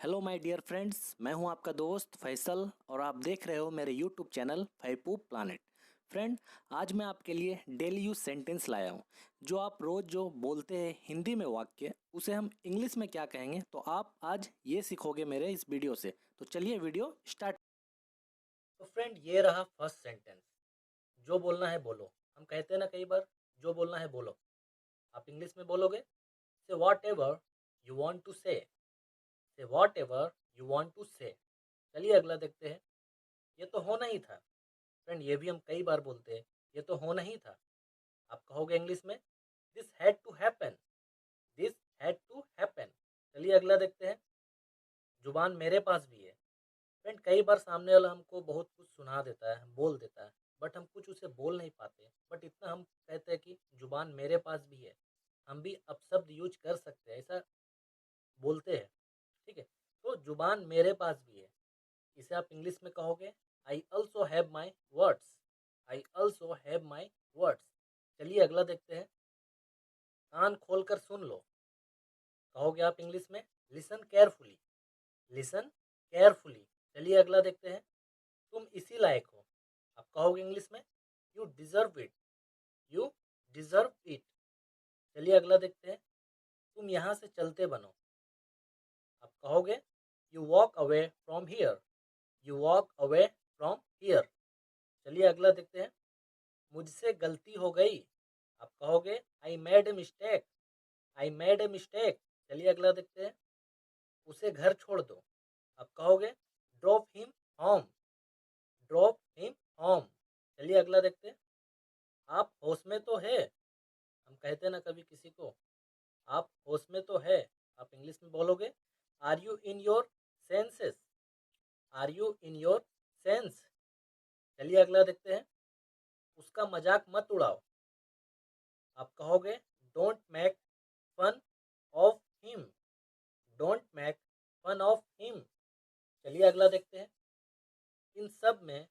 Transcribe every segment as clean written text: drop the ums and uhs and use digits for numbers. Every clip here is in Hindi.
हेलो माय डियर फ्रेंड्स, मैं हूं आपका दोस्त फैसल और आप देख रहे हो मेरे यूट्यूब चैनल फैपू प्लानेट। फ्रेंड, आज मैं आपके लिए डेली यूज सेंटेंस लाया हूं। जो आप रोज जो बोलते हैं हिंदी में वाक्य, उसे हम इंग्लिश में क्या कहेंगे, तो आप आज ये सीखोगे मेरे इस वीडियो से। तो चलिए वीडियो स्टार्ट। तो फ्रेंड, ये रहा फर्स्ट सेंटेंस। जो बोलना है बोलो। हम कहते हैं ना कई बार, जो बोलना है बोलो। आप इंग्लिश में बोलोगे, say whatever you want to say. Say whatever you want to say. चलिए अगला देखते हैं। ये तो होना ही था। फ्रेंड, ये भी हम कई बार बोलते हैं, ये तो होना ही था। आप कहोगे इंग्लिश में, this had to happen. This had to happen. चलिए अगला देखते हैं। जुबान मेरे पास भी है। फ्रेंड, कई बार सामने वाला हमको बहुत कुछ सुना देता है, बोल देता है, बट हम कुछ उसे बोल नहीं पाते। बट इतना हम कहते हैं कि जुबान मेरे पास भी है। हम भी अपशब्द यूज कर सकते हैं, ऐसा बोलते हैं। ठीक है, तो जुबान मेरे पास भी है, इसे आप इंग्लिश में कहोगे, I also have my words. I also have my words. चलिए अगला देखते हैं। कान खोल कर सुन लो। कहोगे आप इंग्लिश में, लिसन केयरफुली। Listen carefully. चलिए अगला देखते हैं। तुम इसी लायक हो। आप कहोगे इंग्लिश में, you deserve it. You deserve it. चलिए अगला देखते हैं। तुम यहाँ से चलते बनो। आप कहोगे, you walk away from here. You walk away from here. चलिए अगला देखते हैं। मुझसे गलती हो गई। आप कहोगे, I made a mistake. I made a mistake. चलिए अगला देखते हैं। उसे घर छोड़ दो। आप कहोगे, drop him home. Drop him home. चलिए अगला देखते हैं। आप होश में तो है। हम कहते हैं ना कभी किसी को, आप होश में तो है। आप इंग्लिश में बोलोगे, are you in your senses. Are you in your sense. चलिए अगला देखते हैं। उसका मजाक मत उड़ाओ। आप कहोगे, don't make fun of him. Don't make fun of him. चलिए अगला देखते हैं। इन सब में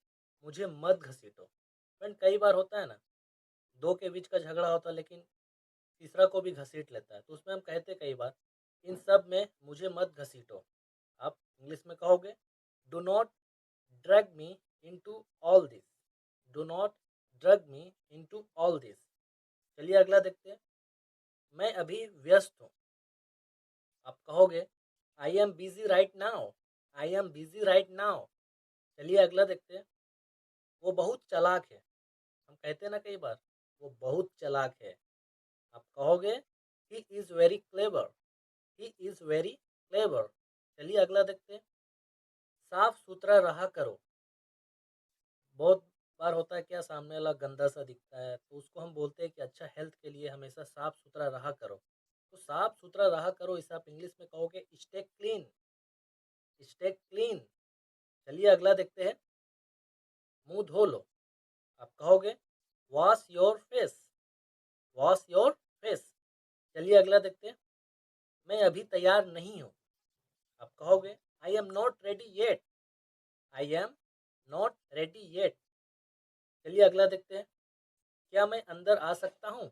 मुझे मत घसीटो। फ्रेंड, कई बार होता है ना, दो के बीच का झगड़ा होता है, लेकिन तीसरा को भी घसीट लेता है, तो उसमें हम कहते कई बार, इन सब में मुझे मत घसीटो। आप इंग्लिश में कहोगे, do not drag me into all this. Do not drag me into all this. चलिए अगला देखते हैं। मैं अभी व्यस्त हूँ। आप कहोगे, I am busy right now. I am busy right now. चलिए अगला देखते हैं। वो बहुत चालाक है। हम कहते हैं ना कई बार, वो बहुत चालाक है। आप कहोगे, he is very clever. He is very clever. चलिए अगला देखते हैं। साफ सुथरा रहा करो। बहुत बार होता है क्या, सामने वाला गंदा सा दिखता है, तो उसको हम बोलते हैं कि अच्छा, हेल्थ के लिए हमेशा साफ सुथरा रहा करो। तो साफ सुथरा रहा करो, इसे आप इंग्लिश में कहोगे, स्टे क्लीन। Stay clean. चलिए अगला देखते हैं। मुंह धो लो। आप कहोगे, wash your face. Wash your face. चलिए अगला देखते हैं। मैं अभी तैयार नहीं हूँ। आप कहोगे, I am not ready yet. I am not ready yet. चलिए अगला देखते हैं। क्या मैं अंदर आ सकता हूँ।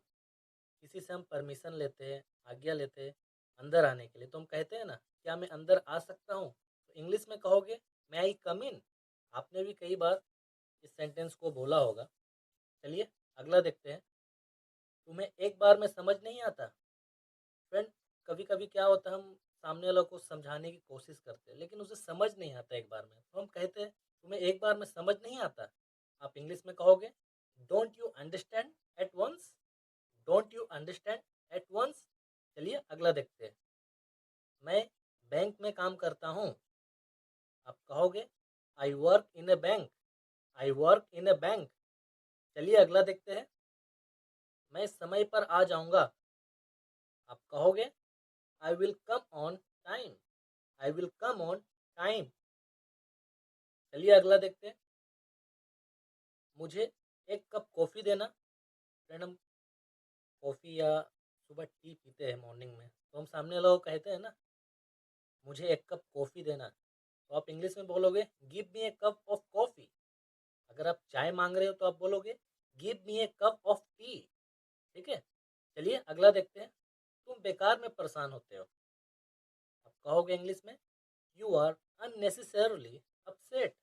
किसी से हम परमिशन लेते हैं, आज्ञा लेते हैं अंदर आने के लिए, तो हम कहते हैं ना, क्या मैं अंदर आ सकता हूँ। तो इंग्लिश में कहोगे, मैं आई कम इन। आपने भी कई बार इस सेंटेंस को बोला होगा। चलिए अगला देखते हैं। तुम्हें एक बार में समझ नहीं आता। फ्रेंड, कभी कभी क्या होता है, हम सामने वालों को समझाने की कोशिश करते हैं, लेकिन उसे समझ नहीं आता एक बार में, तो हम कहते हैं, तुम्हें एक बार में समझ नहीं आता। आप इंग्लिश में कहोगे, don't you understand at once. Don't you understand at once. चलिए अगला देखते हैं। मैं बैंक में काम करता हूँ। आप कहोगे, I work in A bank. I work in A bank. चलिए अगला देखते हैं। मैं समय पर आ जाऊँगा। आप कहोगे, I will come on time. I will come on time. चलिए अगला देखते हैं। मुझे एक कप कॉफ़ी देना। फ्रेंड, हम कॉफ़ी या सुबह टी पीते हैं मॉर्निंग में, तो हम सामने वालों को कहते हैं ना, मुझे एक कप कॉफ़ी देना। तो आप इंग्लिश में बोलोगे, give me A cup of coffee. अगर आप चाय मांग रहे हो तो आप बोलोगे, give me A cup of T. ठीक है। चलिए अगला देखते हैं। तुम बेकार में परेशान होते हो। आप कहोगे इंग्लिश में, you are unnecessarily upset,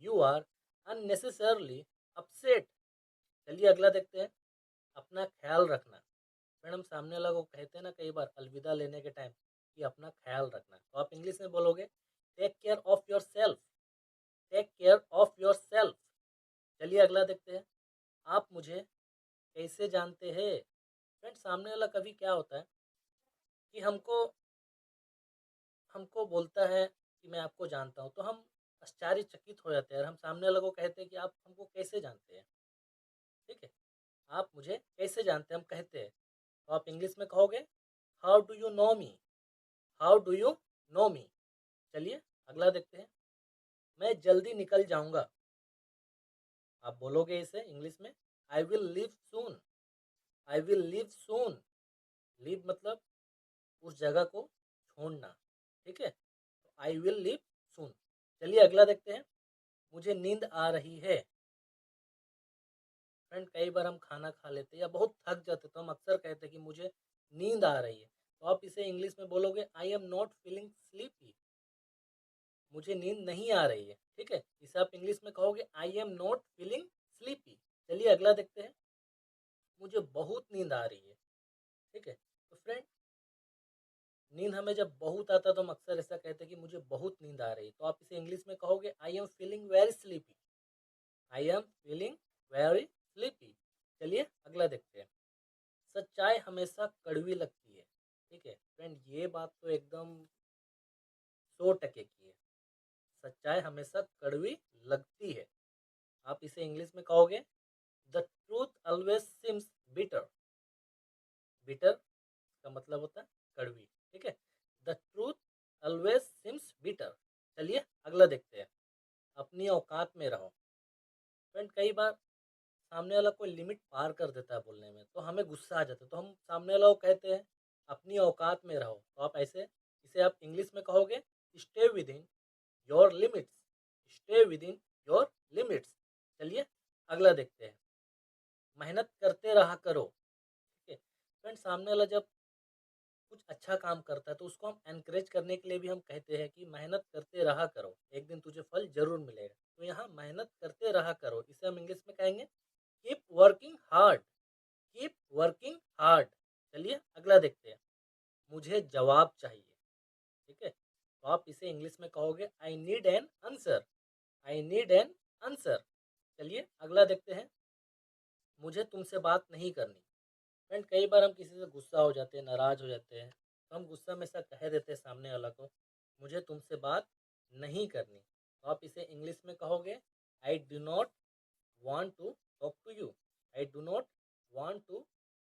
you are unnecessarily upset. चलिए अगला देखते हैं, अपना ख्याल रखना। फ्रेंड हम सामने वाला को कहते हैं ना कई बार अलविदा लेने के टाइम कि अपना ख्याल रखना, तो आप इंग्लिश में बोलोगे take care of yourself, take care of yourself. चलिए अगला देखते हैं, आप मुझे कैसे जानते हैं। फ्रेंड सामने वाला कभी क्या होता है कि हमको हमको बोलता है कि मैं आपको जानता हूँ, तो हम आश्चर्यचकित हो जाते हैं और हम सामने वाले को कहते हैं कि आप हमको कैसे जानते हैं। ठीक है, आप मुझे कैसे जानते हैं हम कहते हैं, तो आप इंग्लिश में कहोगे how do you know me, how do you know me. चलिए अगला देखते हैं, मैं जल्दी निकल जाऊंगा। आप बोलोगे इसे इंग्लिश में I will leave soon, I will leave soon. Leave मतलब उस जगह को छोड़ना। ठीक है, तो आई विल लीव सून। चलिए अगला देखते हैं, मुझे नींद आ रही है। फ्रेंड कई बार हम खाना खा लेते हैं या बहुत थक जाते तो हम अक्सर कहते हैं कि मुझे नींद आ रही है, तो आप इसे इंग्लिश में बोलोगे I am not feeling sleepy, मुझे नींद नहीं आ रही है। ठीक है, इसे आप इंग्लिश में कहोगे I am not feeling sleepy. चलिए अगला देखते हैं, मुझे बहुत नींद आ रही है। ठीक है, तो फ्रेंड नींद हमें जब बहुत आता है तो हम अक्सर ऐसा कहते हैं कि मुझे बहुत नींद आ रही है, तो आप इसे इंग्लिश में कहोगे I am feeling very sleepy, I am feeling very sleepy. चलिए अगला देखते हैं, सच्चाई हमेशा कड़वी लगती है। ठीक है फ्रेंड, ये बात तो एकदम 100% की है, सच्चाई हमेशा कड़वी लगती है। आप इसे इंग्लिश में कहोगे the truth always seems bitter, bitter का मतलब होता है कड़वी। ठीक है, the truth always seems bitter. चलिए अगला देखते हैं, अपनी औकात में रहो। फ्रेंड कई बार सामने वाला कोई लिमिट पार कर देता है बोलने में, तो हमें गुस्सा आ जाता है, तो हम सामने वाला को कहते हैं अपनी औकात में रहो, तो आप ऐसे इसे आप इंग्लिश में कहोगे stay with in your limits, stay with in your limits. चलिए अगला देखते हैं, मेहनत करते रहा करो। ठीक है फ्रेंड, सामने वाला जब कुछ अच्छा काम करता है तो उसको हम एनकरेज करने के लिए भी हम कहते हैं कि मेहनत करते रहा करो, एक दिन तुझे फल जरूर मिलेगा। तो यहाँ मेहनत करते रहा करो, इसे हम इंग्लिश में कहेंगे keep working hard, keep working hard. चलिए अगला देखते हैं, मुझे जवाब चाहिए। ठीक है, तो आप इसे इंग्लिश में कहोगे I need an answer, I need an answer. चलिए अगला देखते हैं, मुझे तुमसे बात नहीं करनी। फ्रेंड कई बार हम किसी से गुस्सा हो जाते हैं, नाराज हो जाते हैं, तो हम गुस्सा में ऐसा कह देते हैं सामने वाला को मुझे तुमसे बात नहीं करनी, तो आप इसे इंग्लिश में कहोगे I do not want to talk to you, I do not want to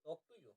talk to you।